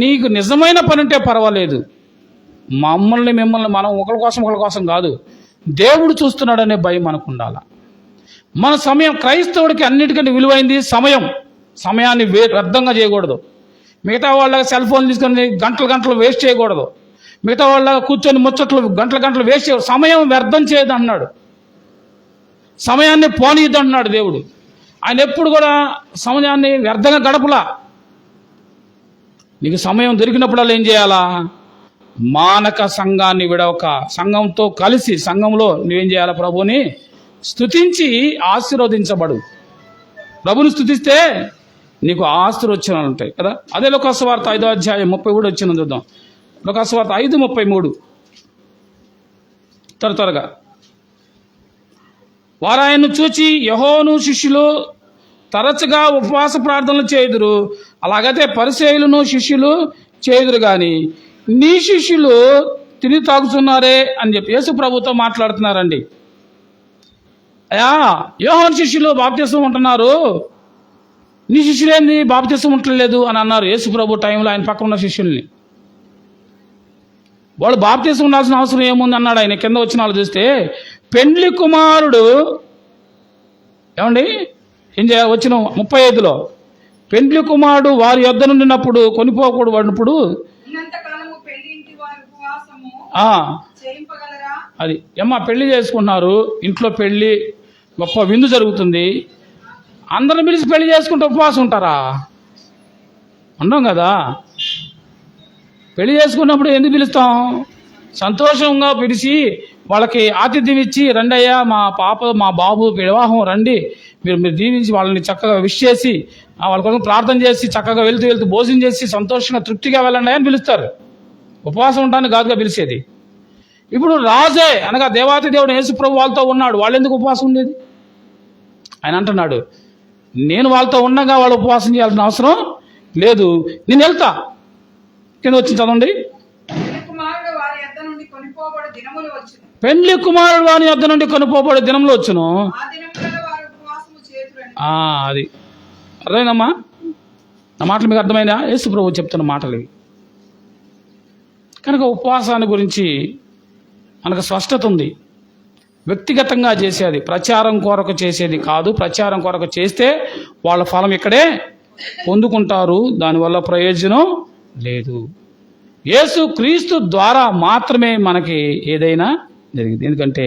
నీకు నిజమైన పని ఉంటే పర్వాలేదు. మిమ్మల్ని మనం ఒకరి కోసం కాదు, దేవుడు చూస్తున్నాడనే భయం మనకు ఉండాలి. మన సమయం, క్రైస్తవుడికి అన్నిటికంటే విలువైంది సమయం. సమయాన్ని వ్యర్థంగా చేయకూడదు. మిగతా వాళ్ళగా సెల్ ఫోన్ తీసుకొని గంటలు వేస్ట్ చేయకూడదు. మిగతా వాళ్ళగా కూర్చొని ముచ్చట్లు గంటలు వేస్ట్ చేయకూడదు. సమయం వ్యర్థం చేయదు అన్నాడు, సమయాన్ని పోనీయద్దు అన్నాడు దేవుడు. ఆయన ఎప్పుడు కూడా సమయాన్ని వ్యర్థంగా గడపలా. నీకు సమయం దొరికినప్పుడల్లా ఏం చేయాలా? మానక సంఘాన్ని విడవక, సంఘంతో కలిసి సంఘంలో నువ్వేం చేయాలా? ప్రభుని స్తుతించి ఆశీర్వదించబడు. ప్రభుని స్తుతిస్తే నీకు ఆశీర్వచనాలు ఉంటాయి కదా. అదే లూకాసు వార్త 5వ అధ్యాయం 33 వచ్చిన చూద్దాం. లూకాసు వార్త 5:33. త్వరగా. వారు ఆయన్ను చూచి యెహోవాను శిష్యులు తరచుగా ఉపవాస ప్రార్థనలు చేయుదురు, అలాగైతే పరిసయ్యులను శిష్యులు చేయుదురు కానీ నీ శిష్యులు తిని తాగుతున్నారే అని చెప్పి యేసు ప్రభుతో మాట్లాడుతున్నారండి. అయ్యా, యోహాను శిష్యులు బాప్తిసం ఉంటున్నారు, నీ శిష్యులేంది బాప్తిసం ఉండలేదు అని అన్నారు యేసు ప్రభు టైంలో ఆయన పక్కన ఉన్న శిష్యుల్ని. వాళ్ళు బాప్తిసం ఉండాల్సిన అవసరం ఏముంది అన్నాడు ఆయన. కింద వచ్చిన వాళ్ళు చూస్తే పెండ్లి కుమారుడు ఏమండి ఏం చేయాలి? వచ్చిన 35లో పెండ్లి కుమారుడు వారి యొద్ద నుండినప్పుడు కొనిపోకూడదు పడినప్పుడు అది ఏమ్మా పెళ్లి చేసుకుంటున్నారు, ఇంట్లో పెళ్ళి గొప్ప విందు జరుగుతుంది, అందరం పిలిచి పెళ్లి చేసుకుంటే ఉపవాసం ఉంటారా? ఉండం కదా. పెళ్లి చేసుకున్నప్పుడు ఎందుకు పిలుస్తాం? సంతోషంగా పిలిచి వాళ్ళకి ఆతిథ్యం ఇచ్చి, రండి అయ్యా మా బాబు వివాహం రండి, మీరు దీవించి వాళ్ళని చక్కగా విష్ చేసి వాళ్ళ కోసం ప్రార్థన చేసి చక్కగా వెళ్తూ భోజనం చేసి సంతోషంగా తృప్తిగా వెళ్ళండి అని పిలుస్తారు. ఉపవాసం ఉండడానికి కాదుగా పిలిచేది. ఇప్పుడు రాజే అనగా దేవాతి దేవుడు యేసుప్రభు వాళ్ళతో ఉన్నాడు, వాళ్ళు ఎందుకు ఉపవాసం ఉండేది? ఆయన అంటున్నాడు, నేను వాళ్ళతో ఉండగా వాళ్ళు ఉపవాసం చేయాల్సిన అవసరం లేదు, నేను వెళ్తా. కింద వచ్చి చదవండి. పెండ్లి కుమారుడు వాని యొద్ద నుండి కొనిపోబడే దినములు వచ్చును. అది అర్థమైందమ్మా? నా మాటలు మీకు అర్థమైనా? యేసు ప్రభు చెప్తున్న మాటలు ఇవి. కనుక ఉపవాసాన్ని గురించి మనకు స్పష్టత ఉంది. వ్యక్తిగతంగా చేసేది, ప్రచారం కొరకు చేసేది కాదు. ప్రచారం కొరకు చేస్తే వాళ్ళ ఫలం ఇక్కడే పొందుకుంటారు, దానివల్ల ప్రయోజనం లేదు. యేసు క్రీస్తు ద్వారా మాత్రమే మనకి ఏదైనా జరిగింది. ఎందుకంటే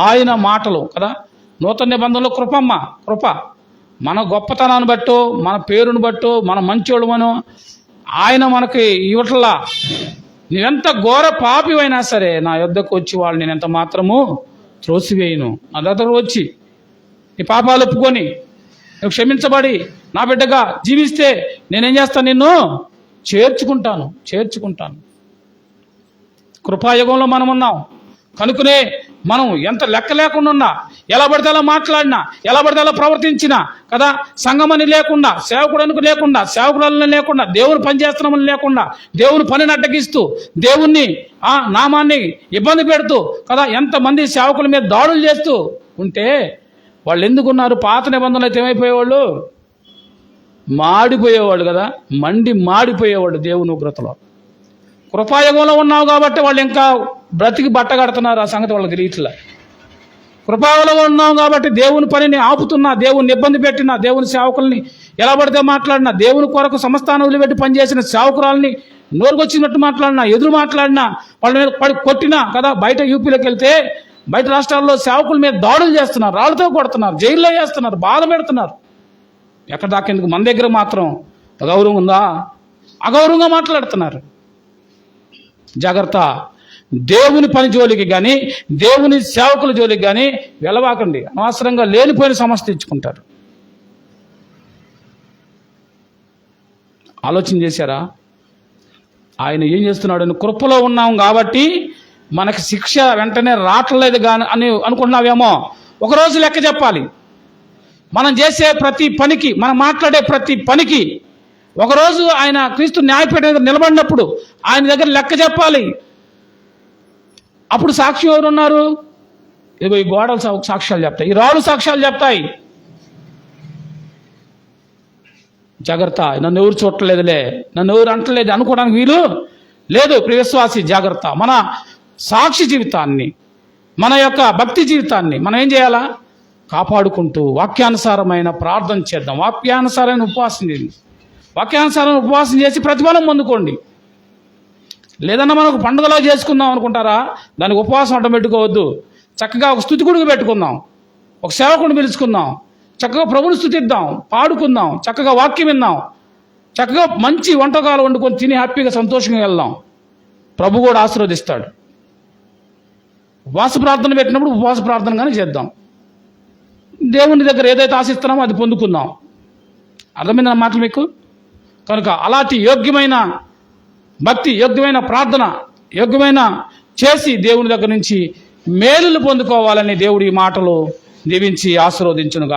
ఆయన మాటలు కదా. నూతన నిబంధనలో కృప మన గొప్పతనాన్ని బట్టో, మన పేరును బట్టో, మన మంచోళ్ళమనో ఆయన మనకి ఇవట్లా. నువ్వెంత ఘోర పాపివైనా సరే నా యొద్దకు వచ్చి వాళ్ళు నేను ఎంత మాత్రము త్రోసివేయను. నా దగ్గర వచ్చి నీ పాపాలు ఒప్పుకొని నువ్వు క్షమించబడి నా బిడ్డగా జీవిస్తే నేనేం చేస్తాను? నిన్ను చేర్చుకుంటాను. కృపాయుగంలో మనం ఉన్నాం కనుకనే మనం ఎంత లెక్క లేకుండా ఉన్నా, ఎలా పడితే అలా మాట్లాడినా, ఎలా పడితే అలా ప్రవర్తించినా కదా, సంఘమని లేకుండా, సేవకుడనుకు లేకుండా, సేవకులను లేకుండా, దేవుని పని చేస్తున్నామని లేకుండా, దేవుని పనిని అడ్డగిస్తూ, దేవుణ్ణి నామాన్ని ఇబ్బంది పెడుతూ కదా, ఎంతమంది సేవకుల మీద దాడులు చేస్తూ ఉంటే వాళ్ళు ఎందుకున్నారు? పాత నిబంధనలు అయితే ఏమైపోయేవాళ్ళు? మాడిపోయేవాడు కదా, మాడిపోయేవాడు దేవుని ఉగ్రతలో. కృపాయుగంలో ఉన్నావు కాబట్టి వాళ్ళు ఇంకా బ్రతికి బట్ట కడుతున్నారు, ఆ సంగతి వాళ్ళకి రీతిలో. కృపాయుగంలో ఉన్నావు కాబట్టి దేవుని పనిని ఆపుతున్నా, దేవుని ఇబ్బంది పెట్టినా, దేవుని సేవకుల్ని ఎలా పడితే మాట్లాడినా, దేవుని కొరకు సమస్తాన్ని వదిలిపెట్టి పనిచేసిన సేవకురాలని నోరుకొచ్చినట్టు మాట్లాడినా, ఎదురు మాట్లాడినా, వాళ్ళ మీద కొట్టినా కదా. బయట యూపీలోకి వెళ్తే బయట రాష్ట్రాల్లో సేవకుల మీద దాడులు చేస్తున్నారు, రాళ్ళతో కొడుతున్నారు, జైల్లో వేస్తున్నారు, బాధ పెడుతున్నారు. ఎక్కడ దాకేందుకు? మన దగ్గర మాత్రం అగౌరవం ఉందా? అగౌరవంగా మాట్లాడుతున్నారు. జాగ్రత్త. దేవుని పని జోలికి కానీ, దేవుని సేవకుల జోలికి కానీ వెళ్ళవాకండి. అనవసరంగా లేనిపోయిన సమస్య తెచ్చుకుంటారు. ఆలోచన చేశారా? ఆయన ఏం చేస్తున్నాడు? కృపలో ఉన్నాం కాబట్టి మనకి శిక్ష వెంటనే రావట్లేదు కానీ అని అనుకుంటున్నావేమో. ఒకరోజు లెక్క చెప్పాలి. మనం చేసే ప్రతి పనికి, మనం మాట్లాడే ప్రతి పనికి ఒకరోజు ఆయన క్రీస్తు న్యాయపీఠం దగ్గర నిలబడినప్పుడు ఆయన దగ్గర లెక్క చెప్పాలి. అప్పుడు సాక్షి ఎవరు ఉన్నారు? ఈ గోడలు సాక్ష్యాలు చెప్తాయి, ఈ రాళ్ళు సాక్ష్యాలు చెప్తాయి. జాగ్రత్త. నన్ను ఎవరు చూడలేదులే, నన్ను ఎవరు అంటలేదు అనుకోవడానికి వీలు లేదు. ప్రియవిశ్వాసి జాగ్రత్త. మన సాక్షి జీవితాన్ని, మన యొక్క భక్తి జీవితాన్ని మనం ఏం చేయాలా? కాపాడుకుంటూ వాక్యానుసారమైన ప్రార్థన చేద్దాం, వాక్యానుసారమైన ఉపవాసం చేసి ప్రతిఫలం పొందుకోండి. లేదన్నా మనకు పండుగలో చేసుకుందాం అనుకుంటారా? దానికి ఉపవాసం అడ్డం పెట్టుకోవద్దు. చక్కగా ఒక స్తుతికుడికి పెట్టుకుందాం, ఒక సేవకుడిని పిలుచుకుందాం, చక్కగా ప్రభుని స్తుతిద్దాం, పాడుకుందాం, చక్కగా వాక్యం విందాం, చక్కగా మంచి వంటకాలు వండుకొని తిని హ్యాపీగా సంతోషంగా వెళ్దాం. ప్రభు కూడా ఆశీర్వదిస్తాడు. ఉపవాస ప్రార్థన పెట్టినప్పుడు ఉపవాస ప్రార్థన కానీ చేద్దాం. దేవుని దగ్గర ఏదైతే ఆశిస్తున్నామో అది పొందుకుందాం. అర్థమైంది నా మాటలు మీకు? కనుక అలాంటి యోగ్యమైన భక్తి, యోగ్యమైన ప్రార్థన, యోగ్యమైన చేసి దేవుని దగ్గర నుంచి మేలులు పొందుకోవాలని దేవుడి మాటలు దీవించి ఆశీర్వదించునుగాక.